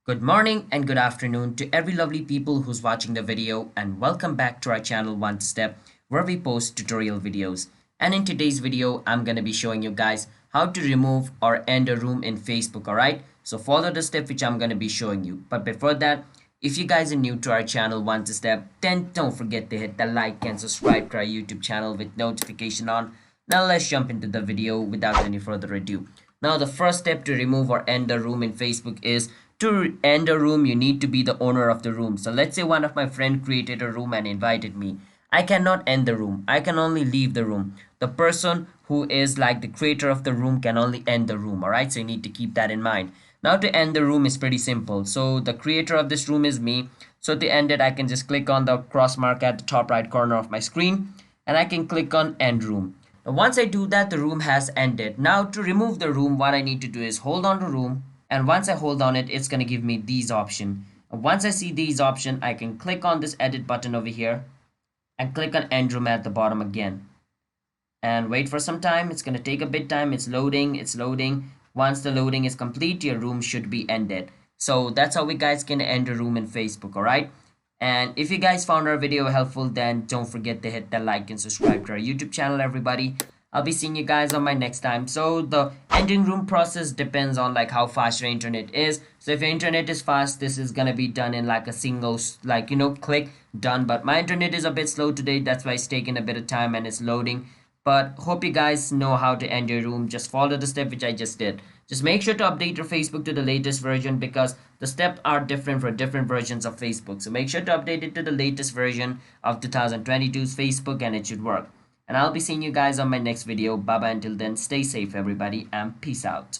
Good morning and good afternoon to every lovely people who's watching the video, and welcome back to our channel One Step, where we post tutorial videos. And in today's video I'm going to be showing you guys how to remove or end a room in Facebook. Alright, so follow the step which I'm going to be showing you. But before that, if you guys are new to our channel One Step, then don't forget to hit the like and subscribe to our YouTube channel with notification on. Now let's jump into the video without any further ado. Now the first step to remove or end a room in Facebook is to end a room, you need to be the owner of the room. So let's say one of my friend created a room and invited me. I cannot end the room. I can only leave the room. The person who is like the creator of the room can only end the room. Alright, so you need to keep that in mind. Now to end the room is pretty simple. So the creator of this room is me. So to end it, I can just click on the cross mark at the top right corner of my screen and I can click on end room. Now once I do that, the room has ended. Now to remove the room, what I need to do is hold on to room, and once I hold on it, it's going to give me these options. Once I see these options, I can click on this edit button over here and click on end room at the bottom again and wait for some time. It's going to take a bit time. It's loading. Once the loading is complete, your room should be ended. So that's how we guys can end a room in Facebook. All right, and if you guys found our video helpful, then don't forget to hit the like and subscribe to our YouTube channel, everybody. I'll be seeing you guys on my next time. So the ending room process depends on like how fast your internet is. So if your internet is fast, this is gonna be done in like a single click done. But my internet is a bit slow today, that's why it's taking a bit of time and it's loading. But hope you guys know how to end your room. Just follow the step which I just did. Just make sure to update your Facebook to the latest version, because the steps are different for different versions of Facebook. So make sure to update it to the latest version of 2022's Facebook and it should work. And I'll be seeing you guys on my next video. Bye bye until then. Stay safe everybody and peace out.